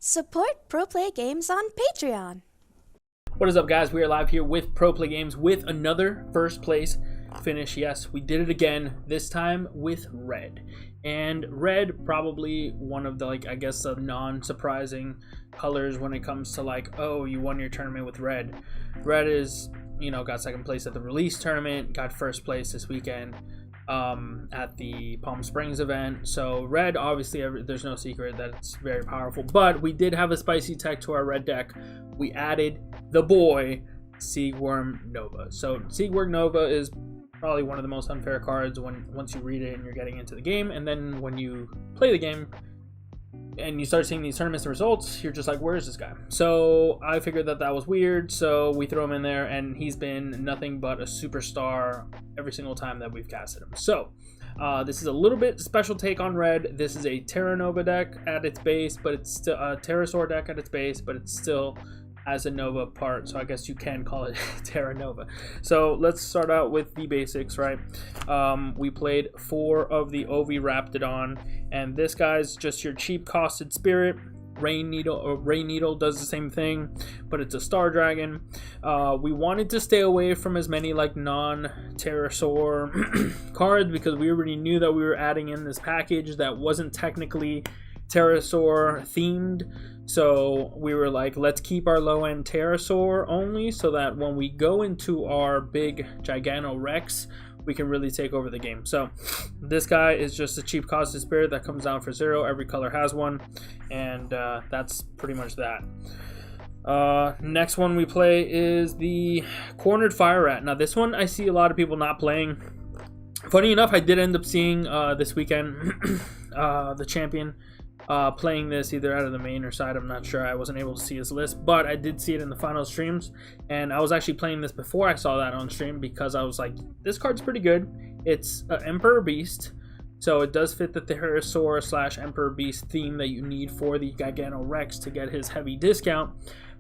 Support Pro Play Games on Patreon. What is up, guys? We are live here with Pro Play Games with another first place finish. Yes, we did it again, this time with red. And red, probably one of the, I guess, the non-surprising colors when it comes to, oh, you won your tournament with red. Red is, got second place at the release tournament, got first place this weekend at the Palm Springs event. So red, obviously, there's no secret that it's very powerful. But we did have a spicy tech to our red deck. We added the boy, Seagworm Nova. So Seagworm Nova is probably one of the most unfair cards once you read it and you're getting into the game. And then when you play the game and you start seeing these tournaments and results, you're just like, where is this guy? So I figured that was weird, so we throw him in there, and he's been nothing but a superstar every single time that we've casted him. So this is a little bit special take on red. This is a Terra Nova deck at its base, but it's still a Terrasaur deck at its base, but it's still as a Nova part, so I guess you can call it Terra Nova. So let's start out with the basics, right? We played 4 of the Ovi Raptidon, and this guy's just your cheap costed spirit. Rain Needle does the same thing, but it's a Star Dragon. We wanted to stay away from as many non-Terrasaur cards because we already knew that we were adding in this package that wasn't technically Terrasaur themed. So we were like, let's keep our low-end Terrasaur only so that when we go into our big Giganorex, we can really take over the game. So this guy is just a cheap costed spirit that comes down for 0. Every color has one, and that's pretty much that. Next one we play is the Cornered Fire Rat. Now this one I see a lot of people not playing. Funny enough, I did end up seeing this weekend the champion playing this either out of the main or side. I'm not sure. I wasn't able to see his list, but I did see it in the final streams, and I was actually playing this before I saw that on stream because I was like, this card's pretty good. It's an Emperor Beast, so it does fit the Terrasaur / Emperor Beast theme that you need for the Giganorex to get his heavy discount.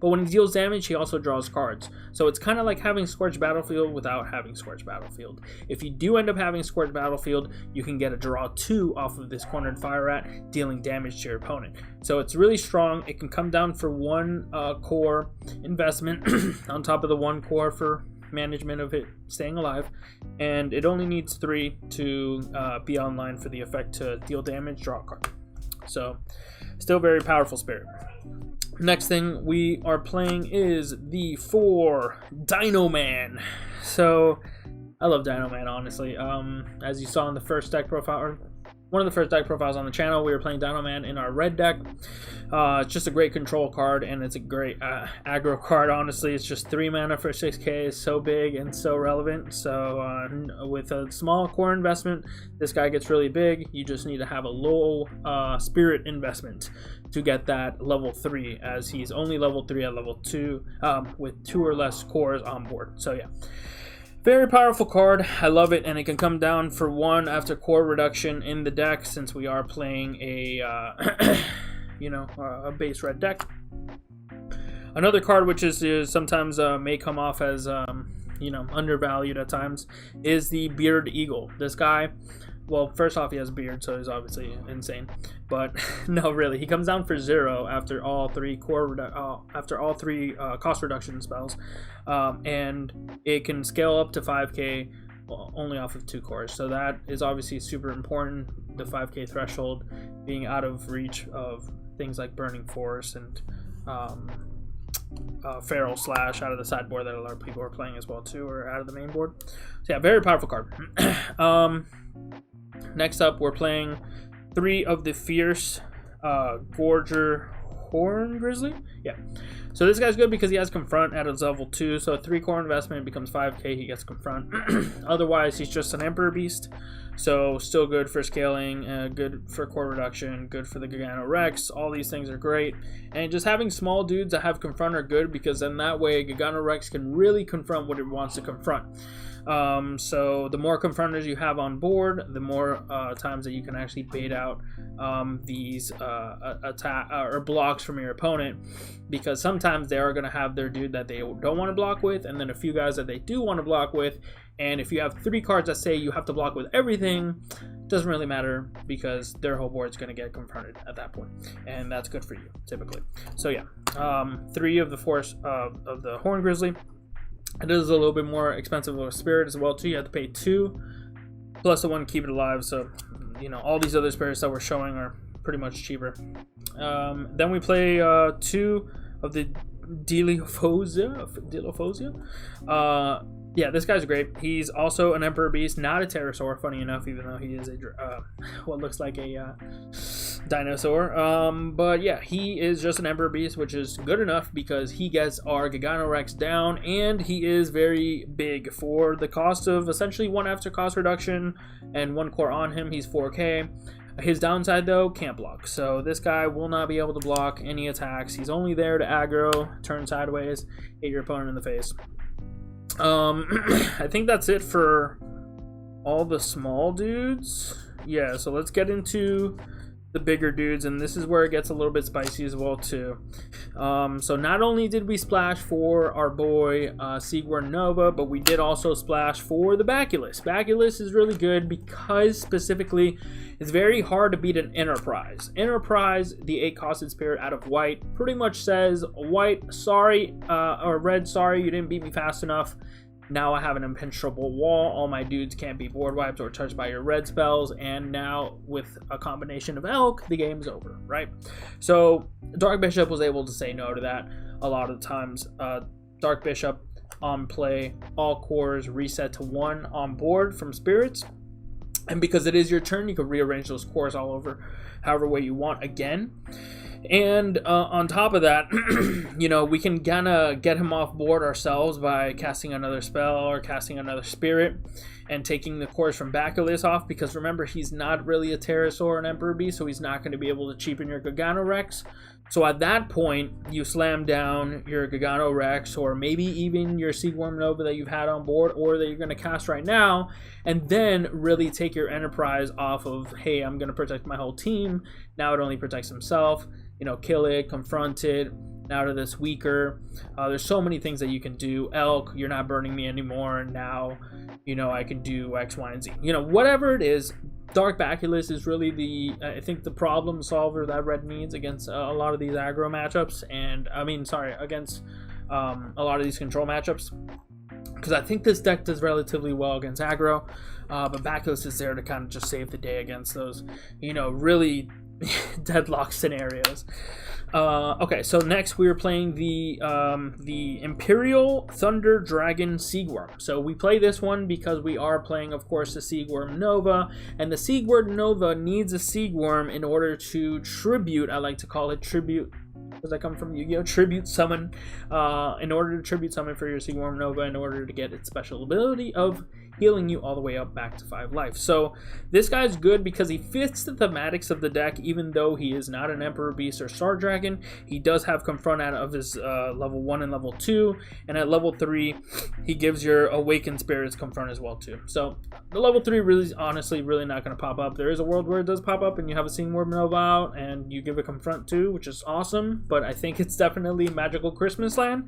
But when he deals damage, he also draws cards. So it's kind of like having Scorched Battlefield without having Scorched Battlefield. If you do end up having Scorched Battlefield, you can get a draw 2 off of this Cornered Fire Rat, dealing damage to your opponent. So it's really strong. It can come down for 1 core investment on top of the 1 core for management of it staying alive. And it only needs 3 to be online for the effect to deal damage, draw a card. So still very powerful spirit. Next thing we are playing is the 4 Dino Man. So I love Dino Man, honestly. As you saw in the first deck profile, or one of the first deck profiles on the channel, we were playing Dino Man in our red deck. It's just a great control card, and it's a great aggro card, honestly. It's just 3 mana for 6k. It's so big and so relevant. So with a small core investment, this guy gets really big. You just need to have a low spirit investment to get that level 3, as he's only level 3 at level 2 with 2 or less cores on board. So yeah, very powerful card. I love it, and it can come down for 1 after core reduction in the deck, since we are playing a a base red deck. Another card which is sometimes may come off as undervalued at times is the Bearded Eagle. This guy, well, first off, he has a beard, so he's obviously insane. But no, really, he comes down for 0 after all 3 cost reduction spells, and it can scale up to 5k only off of 2 cores. So that is obviously super important. The 5k threshold being out of reach of things like Burning Force and Feral Slash out of the sideboard that a lot of people are playing as well too, or out of the main board. So yeah, very powerful card. Next up, we're playing 3 of the Fierce Gorger Horn Grizzly. Yeah, so this guy's good because he has Confront at his level 2, so a 3 core investment becomes 5k, he gets Confront. Otherwise, he's just an Emperor Beast, so still good for scaling, good for core reduction, good for the Giganorex. All these things are great, and just having small dudes that have Confront are good, because then that way Giganorex can really confront what it wants to confront. So the more confronters you have on board, the more times that you can actually bait out these attack or blocks from your opponent, because sometimes they are going to have their dude that they don't want to block with, and then a few guys that they do want to block with. And if you have 3 cards that say you have to block with everything, doesn't really matter because their whole board's going to get confronted at that point, and that's good for you typically. So yeah, 3 of the force of the Horn Grizzly. It is a little bit more expensive of a spirit as well too. You have to pay 2 plus the 1 to keep it alive. So you know, all these other spirits that we're showing are pretty much cheaper. Then we play 2 of the Dilophosia. Yeah, this guy's great. He's also an Emperor Beast, not a Terrasaur, funny enough, even though he is a what looks like a dinosaur. But yeah, he is just an Emperor Beast, which is good enough because he gets our Giganorex down, and he is very big for the cost of essentially 1 after cost reduction and 1 core on him. He's 4K. His downside, though, can't block. So this guy will not be able to block any attacks. He's only there to aggro, turn sideways, hit your opponent in the face. I think that's it for all the small dudes. Yeah, so let's get into the bigger dudes, and this is where it gets a little bit spicy as well too. So not only did we splash for our boy Seaworm Nova, but we did also splash for the Baculus. Baculus is really good because specifically it's very hard to beat an Enterprise. Enterprise, the 8-costed spirit out of white, pretty much says white, sorry, or red, sorry, you didn't beat me fast enough. Now I have an impenetrable wall. All my dudes can't be board wiped or touched by your red spells. And now with a combination of Elk, the game's over, right? So Dark Bishop was able to say no to that a lot of the times. Dark Bishop on play, all cores reset to 1 on board from spirits. And because it is your turn, you can rearrange those cores all over however way you want again. And on top of that, you know, we can kind of get him off board ourselves by casting another spell or casting another spirit and taking the cores from Baculus off, because remember, he's not really a Terrasaur or an Emperor Beast, so he's not going to be able to cheapen your Giganorex. So at that point, you slam down your Giganorex or maybe even your Seaworm Nova that you've had on board or that you're going to cast right now, and then really take your Enterprise off of, hey, I'm going to protect my whole team. Now it only protects himself. You know, kill it, confront it, now to this weaker. There's so many things that you can do. Elk, you're not burning me anymore, and now, you know, I can do X, Y, and Z. You know, whatever it is, Dark Baculus is really the, I think, the problem solver that Red needs against a lot of these aggro matchups, and, against a lot of these control matchups. Because I think this deck does relatively well against aggro, but Baculus is there to kind of just save the day against those, you know, really deadlock scenarios. Okay, so next we are playing the Imperial Thunder Dragon Seaworm. So we play this one because we are playing, of course, the Seaworm Nova, and the Seaworm Nova needs a Seaworm in order to tribute. I like to call it tribute because I come from Yu-Gi-Oh! Tribute summon. In order to tribute summon for your Seaworm Nova, in order to get its special ability of healing you all the way up back to 5 life. So this guy's good because he fits the thematics of the deck, even though he is not an Emperor Beast or Star Dragon. He does have Confront out of his level 1 and level 2, and at level 3 he gives your Awakened Spirits Confront as well too. So the level 3 really, honestly, really not going to pop up. There is a world where it does pop up and you have a Seaworm Nova out and you give a Confront too, which is awesome, but I think it's definitely Magical Christmas Land.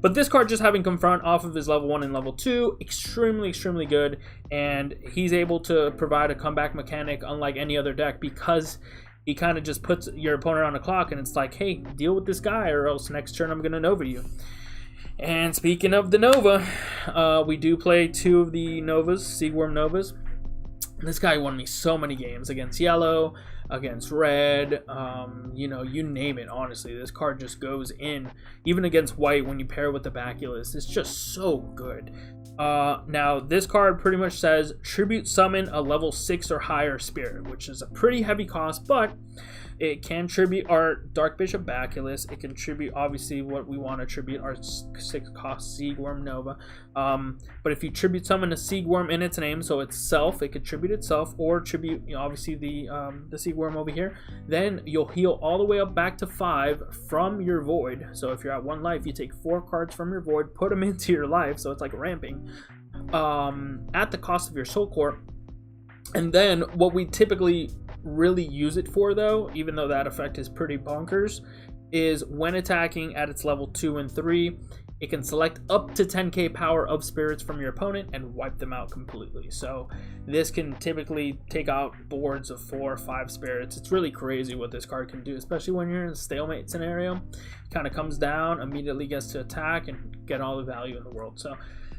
But this card just having Confront off of his level 1 and level 2, extremely good, and he's able to provide a comeback mechanic unlike any other deck because he kind of just puts your opponent on the clock and it's like, hey, deal with this guy or else next turn I'm going to Nova you. And speaking of the Nova, we do play 2 of the Novas, Seaworm Novas. This guy won me so many games against yellow, against red, you know, you name it. Honestly, this card just goes in. Even against white, when you pair with the Baculus, it's just so good. Now, this card pretty much says tribute summon a level 6 or higher spirit, which is a pretty heavy cost, but it can tribute our Dark Bishop Baculus. It can tribute, obviously, what we want to tribute, our 6-cost Seaworm Nova. But if you tribute summon a Seaworm in its name, so itself, it could tribute itself, or tribute, you know, obviously, the Seaworm over here, then you'll heal all the way up back to 5 from your Void. So if you're at 1 life, you take 4 cards from your Void, put them into your life, so it's like ramping, at the cost of your Soul Core. And then what we typically really use it for, though, even though that effect is pretty bonkers, is when attacking at its level 2 and 3, it can select up to 10k power of spirits from your opponent and wipe them out completely. So this can typically take out boards of 4 or 5 spirits. It's really crazy what this card can do, especially when you're in a stalemate scenario. It kind of comes down, immediately gets to attack, and get all the value in the world. So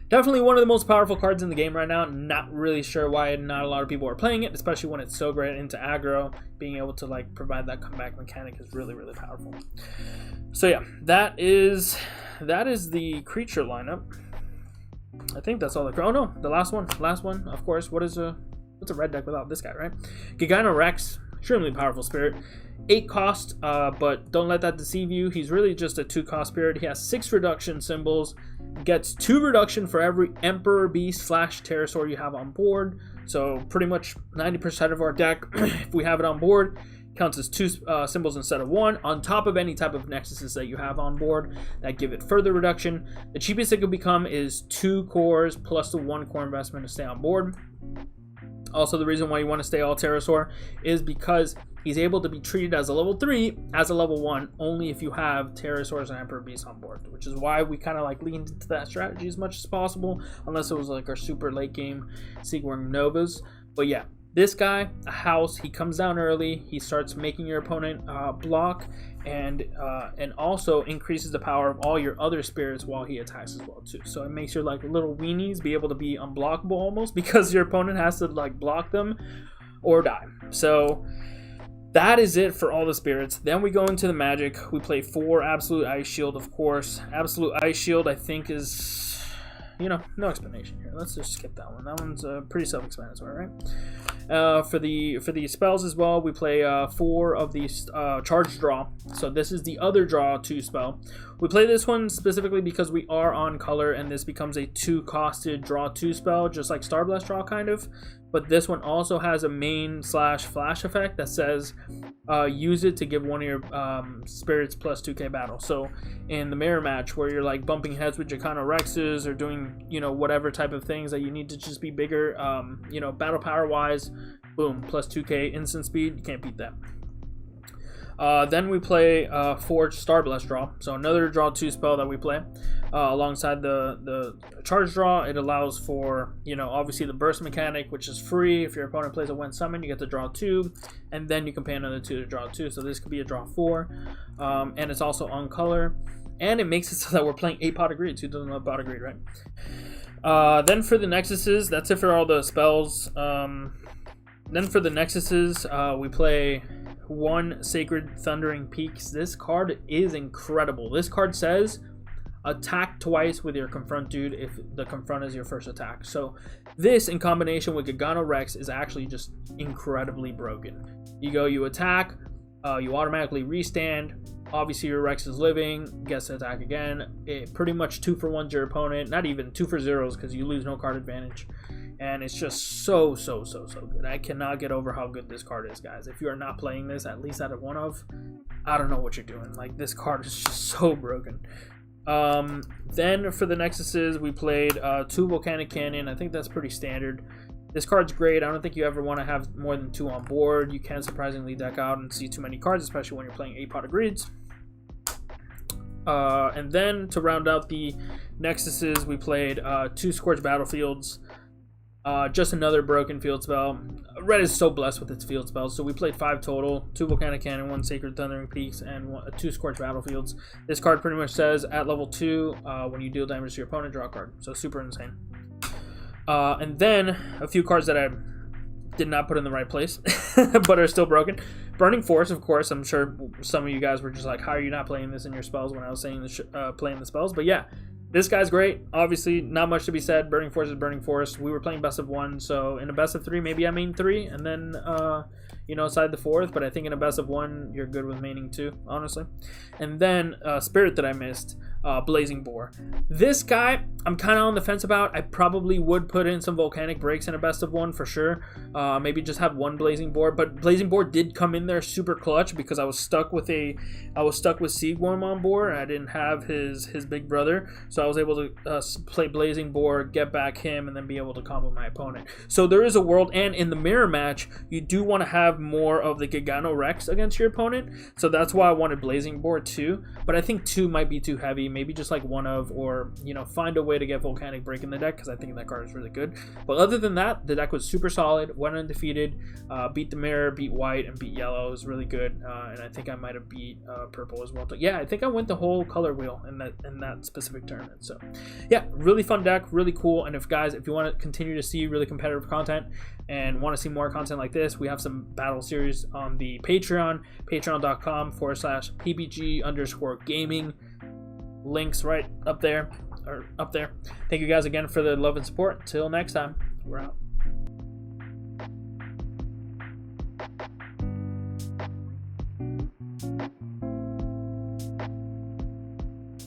definitely one of the most powerful cards in the game right now. Not really sure why not a lot of people are playing it, especially when it's so great into aggro. Being able to like provide that comeback mechanic is really, really powerful. So yeah, that is the creature lineup. I think that's all the... Oh no, the last one, of course. What's a red deck without this guy, right? Gigano Rex, extremely powerful spirit. 8 cost, but don't let that deceive you. He's really just a 2 cost spirit. He has 6 reduction symbols, gets 2 reduction for every Emperor Beast / Terrasaur you have on board. So pretty much 90% of our deck, if we have it on board, counts as 2 symbols instead of 1, on top of any type of nexuses that you have on board that give it further reduction. The cheapest it could become is 2 cores plus the 1 core investment to stay on board. Also, the reason why you want to stay all Terrasaur is because he's able to be treated as a level 3, as a level 1, only if you have Terrasaurs and Emperor Beasts on board, which is why we kind of like leaned into that strategy as much as possible, unless it was like our super late game Seaworm Novas. But yeah, this guy, a house, he comes down early, he starts making your opponent block, and also increases the power of all your other spirits while he attacks as well too. So it makes your like little weenies be able to be unblockable almost, because your opponent has to like block them or die. So that is it for all the spirits. Then we go into the magic. We play 4 Absolute Ice Shield, of course. Absolute Ice Shield, I think, is, you know, no explanation here. Let's just skip that one. That one's pretty self-explanatory, right? For the spells as well, we play 4 of these Charge Draw. So this is the other Draw 2 spell. We play this one specifically because we are on color, and this becomes a 2-costed Draw 2 spell, just like Star Blast Draw kind of. But this one also has a main / flash effect that says use it to give one of your spirits plus 2k battle. So in the mirror match where you're like bumping heads with Gigano Rexes or doing, you know, whatever type of things that you need to just be bigger, you know, battle power wise, boom, plus 2k instant speed, you can't beat that. Then we play Forge Star Blast Draw, so another draw 2 spell that we play alongside the Charge Draw. It allows for, you know, obviously the burst mechanic, which is free. If your opponent plays a Wind Summon, you get to draw 2, and then you can pay another 2 to draw 2. So this could be a draw 4, and it's also on color, and it makes it so that we're playing 8 Pot of Greed. Who doesn't love Pot of Greed, right? Then for the Nexuses, that's it for all the spells. Then for the Nexuses, we play 1 Sacred Thundering Peaks. This card is incredible. This card says attack twice with your confront dude if the confront is your first attack. So this in combination with Gigano Rex is actually just incredibly broken. You attack, you automatically restand. Obviously your Rex is living, gets to attack again. It pretty much 2 for 1's your opponent, not even 2 for 0's because you lose no card advantage. And it's just so good. I cannot get over how good this card is, guys. If you are not playing this, at least out of one of, I don't know what you're doing. Like, this card is just so broken. Then for the Nexuses, we played 2 Volcanic Canyon. I think that's pretty standard. This card's great. I don't think you ever want to have more than 2 on board. You can surprisingly deck out and see too many cards, especially when you're playing 8 Pot of Greeds. And then to round out the Nexuses, we played 2 Scorched Battlefields. Just another broken field spell. Red is so blessed with its field spells, so we played 5 total. 2 Volcanic Cannon, 1 Sacred Thundering Peaks, and 2 Scorched Battlefields. This card pretty much says at level 2, when you deal damage to your opponent, draw a card. So super insane. And then a few cards that I did not put in the right place, but are still broken. Burning Force, of course. I'm sure some of you guys were just like, how are you not playing this in your spells when I was saying playing the spells? But yeah, this guy's great. Obviously, not much to be said. Burning Force is Burning Force. We were playing best of 1, so in a best of 3, maybe I main 3, and then, you know, side the 4th. But I think in a best of 1, you're good with maining 2, honestly. And then Spirit that I missed, Blazing Boar. This guy, I'm kind of on the fence about. I probably would put in some Volcanic Breaks in a best of 1 for sure. Maybe just have 1 Blazing Boar. But Blazing Boar did come in there super clutch because I was stuck with Seaworm on board. I didn't have his big brother, so I was able to play Blazing Boar, get back him, and then be able to combo my opponent. So there is a world, and in the mirror match, you do want to have more of the Gigano Rex against your opponent. So that's why I wanted Blazing Boar too. But I think 2 might be too heavy. maybe just like one of, or find a way to get Volcanic Break in the deck, because I think that card is really good. But other than that, the deck was super solid, went undefeated, beat the mirror, beat white, and beat yellow. It was really good, and I think I might have beat purple as well. But yeah, I think I went the whole color wheel in that specific tournament. So yeah, really fun deck, really cool. And if you want to continue to see really competitive content and want to see more content like this, we have some battle series on the Patreon, patreon.com/PBG_gaming. Links right up there. Thank you guys again for the love and support. Till next time, we're out.